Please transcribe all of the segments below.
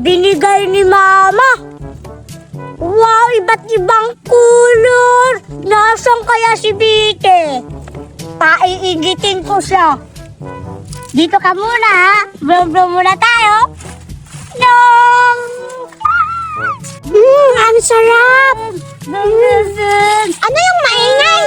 binigay ni Mama. Wow, iba't ibang kulor. Nasaan kaya si Bite? Paiingitin ko siya. Dito ka muna, ha? Brum-brum muna tayo. Ang sarap! Ano yung maingay?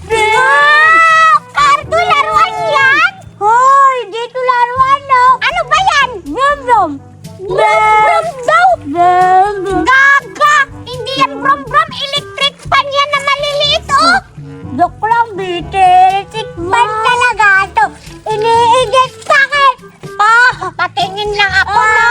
Wow! Cardo, laruan yan? Hoy, dito laruan, no? Ano ba yan? Brum-brum. Brum daw? Gaga! Hindi yan brum-brum. Electric fan yan na maliliit, oh! Dok lang, Bite. Electric fan talaga ito. Iniigit sa akin. Patingin lang ako, no?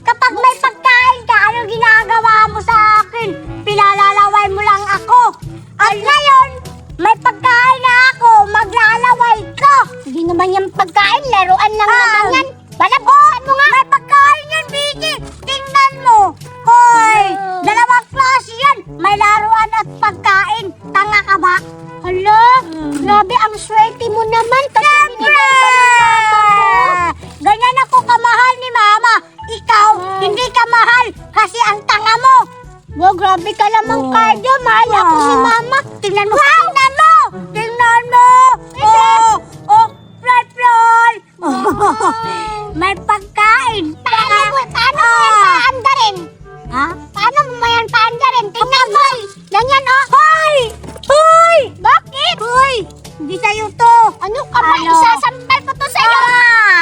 Kapag may pagkain ka, ano ginagawa mo sa akin? Pinalalaway mo lang ako. At ngayon, may pagkain na ako, maglalaway ka. Hindi naman yung pagkain, laruan lang naman yan. Balabuhan mo nga. May pagkain yan, Bite. Tingnan mo. Hoy, dalawang klase yan. May laruan at pagkain. Tanga ka ba? Hala, grabe ang swerte mo naman. Siyempre! Ganyan ako kamahal ni Mama. Ikaw, hindi ka mahal kasi ang tanga mo. Wow, grabe ka lamang, Cardo. Mahal ako si Mama. Tingnan mo. Wow! Tingnan mo! Tingnan mo! Oh, fly. May pagkain. Paano mo yan paandarin? Ha? Paano mo yan paandarin? Tingnan mo. Ganyan, oh. Hoy! Bakit? Hoy! Hindi sa'yo to. Ano ka ba? Isasampal ko to sa'yo.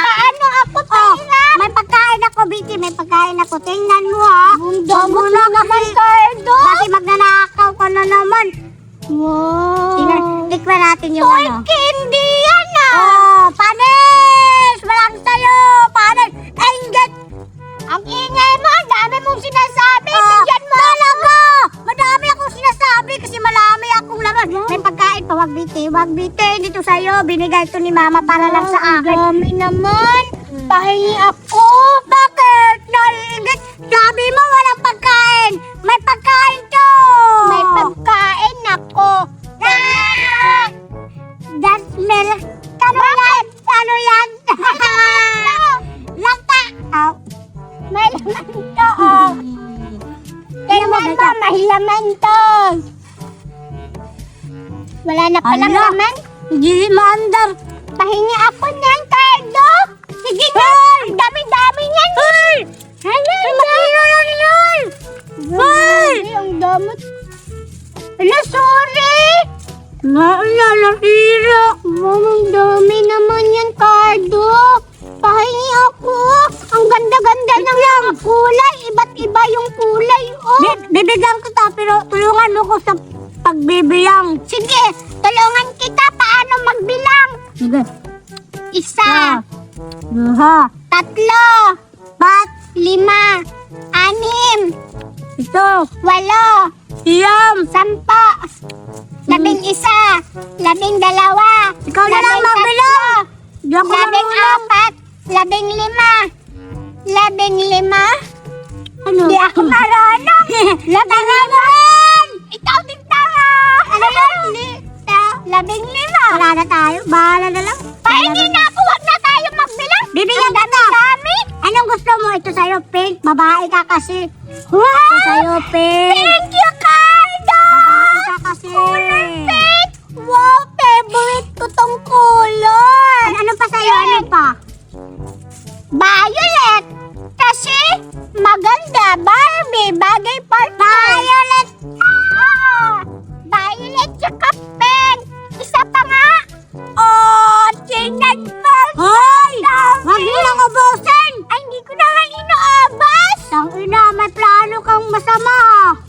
Paano ako tingnan? May pagkain ako, Bite. May pagkain ako. Tingnan mo, ha? Bunda mo naman, Cardo. Kasi magnanakaw ka na naman. Wow. Tikman natin yung Toy ano. candy yan, ah. Oh, panis! Walang sa'yo! Panis! Engget! Ang ingay mo, ang dami mong sinasabi. Bigyan mo. Talaga! Madami akong sinasabi kasi malami akong laman. May pagkain pa, wag Bite. Dito sa'yo, binigay ito ni Mama para lang sa akin. Ang dami naman. Pahingi ako. Bakit? Naiingit? Sabi mo walang pagkain. May pagkain to! May pagkain ako. That smell. Ano yan? Lata! Oh. May laman to, oh. Tingnan mo, may laman to. Wala na palang Ala. laman. Hindi maandar. Pahingi ako niyan, Cardo. Sige na. Ang dami-dami niyan. Hoy! Hala, Matira lang yan! Hoy! ang damot. Hala, sorry. Natira. Ang dami naman yan, Cardo. Pahingi ako. Ang ganda-ganda ng mga kulay. Iba't iba yung kulay, oh. Bibigyan kita pero tulungan mo ko sa pagbibiyang. Sige, tulungan kita. Paano magbilang? Sige. Isa, Duha. tatlo, Pat. 5, 6, Ito. 8, Siyam. 10, 11, 12, Ikaw na lang magbilang. Di ako marunong. 14, 15, 15. Ano? Di ako marunong. 15. Ikaw din tanga. Ano yan? 15. Wala na tayo. Bahala na lang. Pahingi na ako. Huwag na tayo magbilang. Bibigyan Ang kita. dami. Anong gusto mo? Ito sa'yo, pink. Babae ka kasi. Wow! Ito sa'yo, pink. Thank you, Cardo! Babae ka kasi. Pink! Wow, favorite ko tong color. Ano pa sa'yo? Ano pa? Violet! Kasi maganda, Barbie, bagay partner. Violet! Violet tsaka pink. Isa pa nga. Tingnan mo. Hoy! Wag mo lang ubusin! Ay, hindi ko naman inoobas. Tangina, may plano kang masama.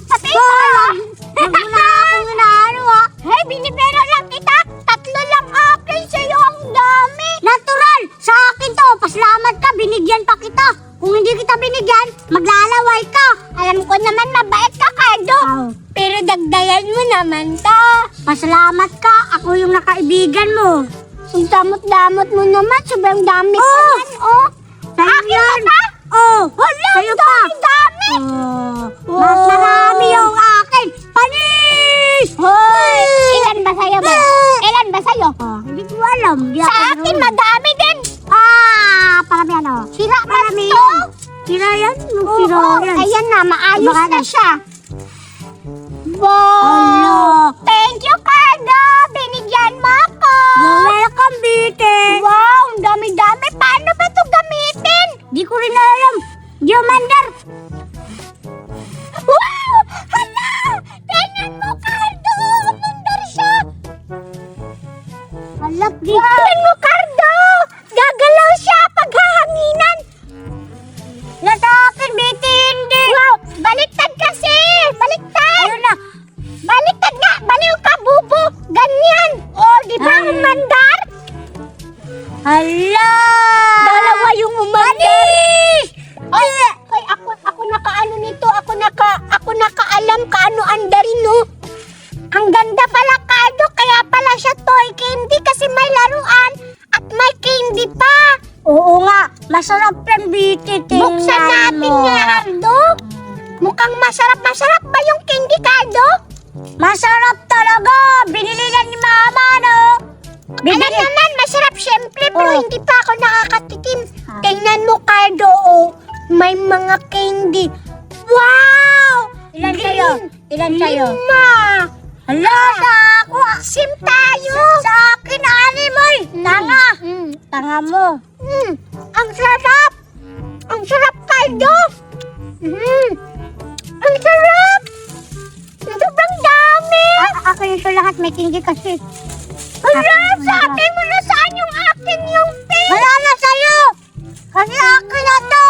Pati Hoy! ito. Wag mo na akong inaano, ha? Hey, binibero lang kita. 3 lang akin sa'yo. Ang dami. Natural! Sa akin to! Pasalamat ka! Binigyan pa kita! Kung hindi kita binigyan, maglalaway ka! Alam ko naman mabait ka, Cardo. Oh. Pero dagdagan mo naman to. Pasalamat ka! Ako yung nakaibigan mo! Ang damot-damot mo naman. Sobrang dami pa Oh! yan, oh. Sa'yo Akin yan! pa? Oh! Hala, Sa'yo ang pa! dami-dami. Oh! Mas marami yung akin! Panis! Hoy! Ilan ba sa'yo, ba? Ilan ba sa'yo? Oh, hindi ko alam. Di Sa ako akin, marunong. madami din. Parami ano? Sira Marami sira yan. Ayan na, maayos Baka na na. siya. Wow! Hala. Thank you, Cardo! Binigyan mo ako! You're welcome, Bite. Wow! Ang dami-dami! Paano ba ito gamitin? Di ko rin alam. Diomandar. Wow! Hala! Tingnan mo, Cardo! Umandar siya! Alap, Bite. Tingnan mo, Cardo! Gagalaw siya pag hahanginan! Nasa akin, Bite, hindi. Wow! Baliktad kasi! Baliktad! Ayun na. Baliktad nga! Baliw ka, bubo! Ganyan! O, di ba Ay. umandar? Hala. Dalawa yung umandar! Anis! Ay, ako nakaano nito, ako nakaalam kaano andarin, no? Ang ganda pala, Cardo, kaya pala siya toy candy kasi may laruan at may candy pa. Oo nga. Masarap yan, Bite. Tingnan Buksan natin mo. nga, Cardo. Mukhang masarap ba yung candy, Cardo? Masarap talaga. Binili na ni Mama, no? Alam naman, masarap syempre, pero Oh. hindi pa ako nakakatikim. Ah. Tingnan mo, Cardo, oh. May mga candy. Wow! Ilan Green. sa'yo? Ilan sa'yo? 5. Hala, sa ako. Sim tayo. Sa akin, animoy. Tanga. Tanga mo. Ang sarap. Ang sarap, Cardo. Ang sarap. Sobrang dami. Ako ito lahat. May tinggi kasi. Hala, sabi mo na saan yung akin yung pink. Wala na sa'yo. Kasi akin na to.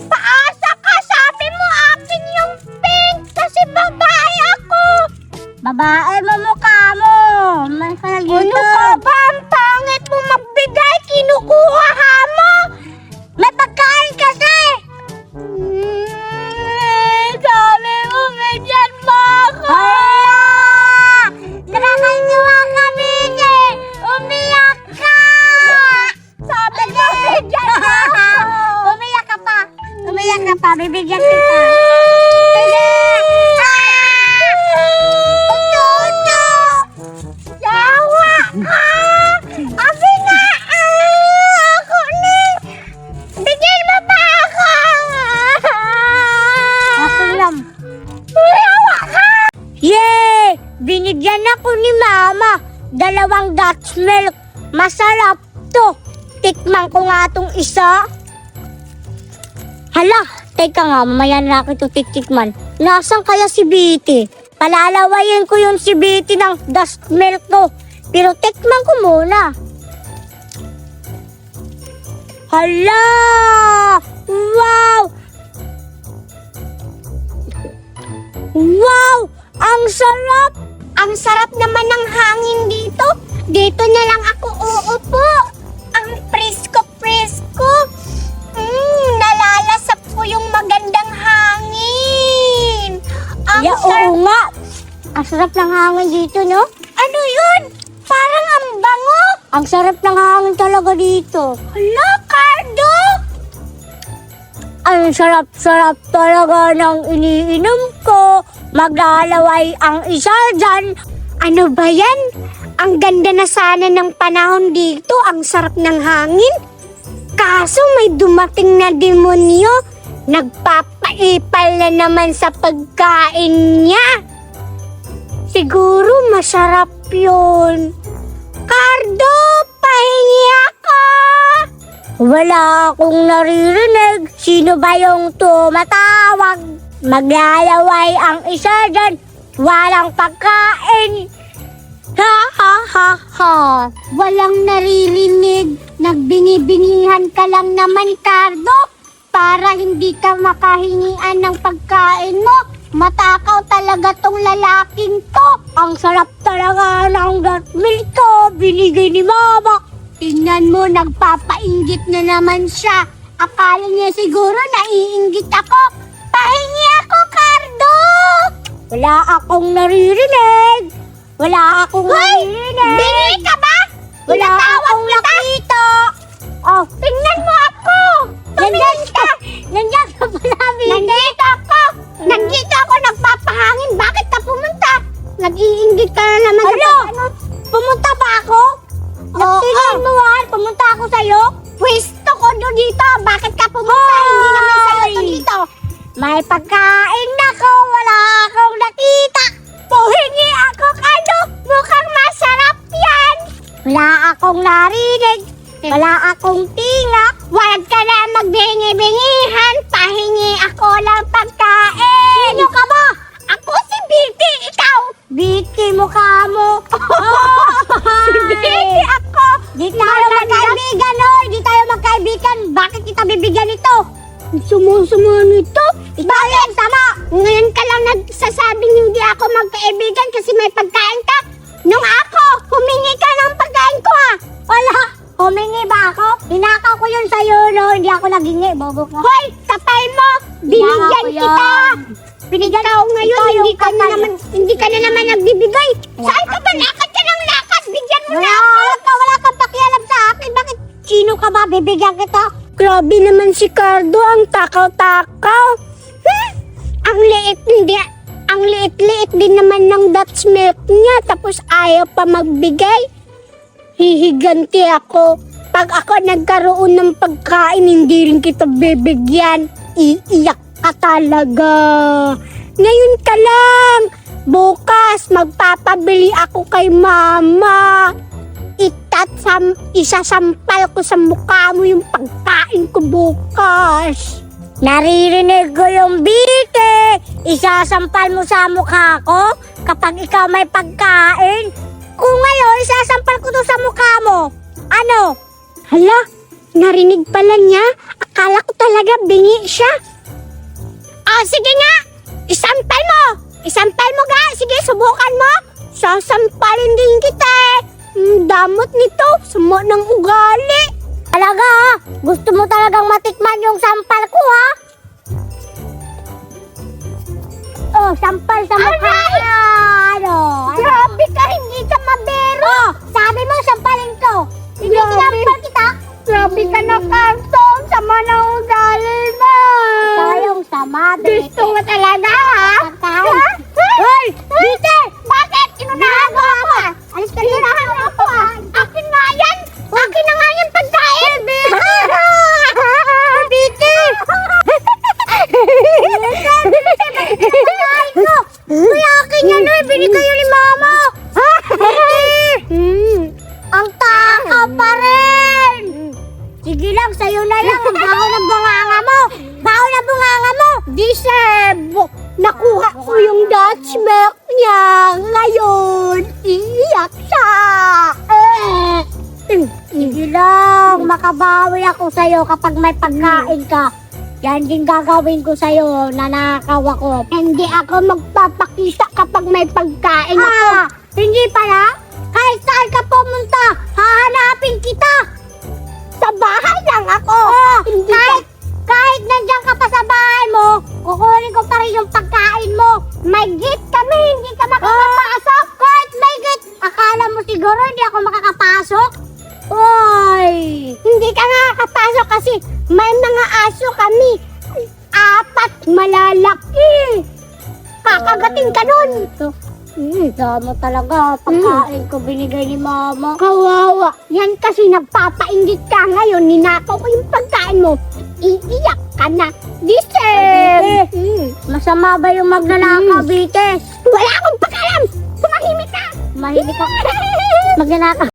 Paasa ka, sabi mo akin yung pink. Kasi babae ako. Babae mo mukha mo. May dito. Ano ka ba? Ang pangit mo magbigay. Kinukuha ha mo. May pagkain kasi. Sabi mo, bigyan mo ako. Hala! Nakakanyuwa ka, Bite. Umiyak ka. Sabi mo, bigyan mo ako. Umiyak ka pa. Umiyak ka pa. Bibigyan kita. Toto! Yawa ka! Abi nga! Ako ni! Bigyan mo ba ako? Ako lang. Yawa ka! Yay! Binigyan ako ni Mama. 2 Dutch milk. Masarap to. Tikman ko nga tong isa. Hala, teka nga, mamaya na ako ito titikman. Nasaan kaya si Bite? Palalawayin ko yung si Bite ng Dutch milk ko. Pero tikman ko muna. Hala! Wow! Wow! Ang sarap! Ang sarap naman ng hangin dito. Dito na lang ako uupo. Ang presko-presko. Nalalasap ko yung magandang hangin. Ang Ya, sarap. oo nga. Ang sarap ng hangin dito, no? Ano yun? Parang ang bango. Ang sarap ng hangin talaga dito. Hala, Cardo. Ang sarap-sarap talaga ng iniinom ko. Maglalaway ang isa dyan. Ano ba yan? Ang ganda na sana ng panahon dito. Ang sarap ng hangin. Kaso may dumating na demonyo. Nagpapaipal na naman sa pagkain niya. Siguro masarap yun. Cardo, pahingi ako. Wala akong naririnig. Sino ba yung tumatawag? Maglalaway ang isa dyan. Walang pagkain. Ha ha ha ha. Walang naririnig. Nagbingi-bingihan ka lang naman, Cardo. Para hindi ka makahingian ng pagkain mo. Matakaw talaga tong lalaking to. Ang sarap talaga ng Dutch milk ko. Binigay ni Mama. Tingnan mo, nagpapainggit na naman siya. Akala niya siguro naiinggit ako. Pahingi ako, Cardo! Wala akong naririnig. Wala akong naririnig. Bingi ka ba? Wala Tinatawag akong kita. nakita. Oh, Tingnan mo ako! nandiyan ka. Nandiyan ka pala, Bibi. Nandito ako! Nandito ako, nagpapahangin. Bakit ka pumunta? Nag-iinggit ka na naman Ano? sa Pumunta ba ako? Nagtingin mo, pumunta ako sa'yo? Pwesto ko doon dito. Bakit ka pumunta? Hindi naman sa'yo to dito. may pagkain ako, wala akong nakita. Puhingi ako ano, mukhang masarap yan. Wala akong narinig, wala akong tinga. Huwag ka na magbingi-bingihan, pahingi ako ng pagkain. Sino ka ba? Ako si Vicky, ikaw. Vicky, mukha mo. Si Vicky ako. Di tayo magkaibigan, oy. Di tayo magkaibigan. Bakit kita bibigyan ito? Sumo-sumo nito. Bakit? Tama. Ngayon ka lang nagsasabing hindi ako magkaibigan kasi may pagkain ka. Nung ako, humingi ka ng pagkain ko ha. Wala. Humingi ba ako? Hinakaw ko yun sa'yo, no? Hindi ako naghingi. Bobo ka. Hoy, kapal mo! Binigyan Hinakaw ko kita! yan. Binigyan ako ngayon, Ikaw yung hindi ka na naman nagbibigay. Saan ka ba? Lakad ka ng lakad! Bigyan mo na ako! Wala kang pakialam sa akin. Bakit? Sino ka ba? Bibigyan kita? Grabe naman si Cardo, ang takaw-takaw. Ang liit-liit din naman ng Dutch milk niya, tapos ayaw pa magbigay. Hihiganti ako. Pag ako nagkaroon ng pagkain, hindi rin kita bibigyan. Iiyak ka talaga. Ngayon ka lang. Bukas, magpapabili ako kay mama. Isasampal ko sa mukha mo yung pagkain ko bukas. Naririnig ko yung bite. Isasampal mo sa mukha ko kapag ikaw may pagkain. Kung ngayon, isasampal ko to sa mukha mo. Ano? Hala, narinig pala niya. Akala ko talaga bingi siya. Sige nga. Isampal mo. Isampal mo ga. Sige, subukan mo. Sasampalin din kita eh. Damot nito. Sama ng ugali. Talaga ha? Gusto mo talagang matikman yung sampal ko ha? Oh, sampal sa mukha niya. Ano? Grabe ka, hindi ka mabero. Oh, sabi mo sampalin ko. Hindi Grabe. sinampal kita. Grabe ka na, Cardo. Sama ng ugali mo. Tayong sama. Gusto mo talaga ha? Pagkain. Hoy! Dite! Bakit? Inunahan mo ako! Alis ka Inunahan mo ako ha? Akin nga yan! Akin na nga yan pagkain! Dite! Kuya, akin yan eh. Binigay yun ni mama. Ang takaw pa rin. Sige lang, sa'yo na lang. Ang baho ng bunganga mo. Baho ng bunganga mo. Disebo! Nakuha ko yung Dutch milk niya! Ngayon, iiyak siya! Sige lang, makabawi ako sa'yo kapag may pagkain ka. Yan din gagawin ko sa'yo, nanakaw ako. Hindi ako magpapakita kapag may pagkain ako. Hindi pala? Kahit saan ka pumunta, hahanapin kita. Sa bahay lang ako. Hindi Kahit nandiyan ka pa sa bahay mo, kukunin ko pa rin yung pagkain mo. May gate kami, hindi ka makakapasok. Kahit may gate, akala mo siguro hindi ako makakapasok? Oy! Hindi ka nakakapasok kasi may mga aso kami. 4 malalaki. Kakagating ka nun. Dama talaga, pagkain ko binigay ni mama. Kawawa. Yan kasi nagpapainggit ka ngayon. Ninakaw ko yung pagkain mo. Iiyak ka na. Disem! Masama ba yung magnanakaw, Bite? Wala akong pakalam. Tumahimik ka. Mahilig ka. Magnanakaw.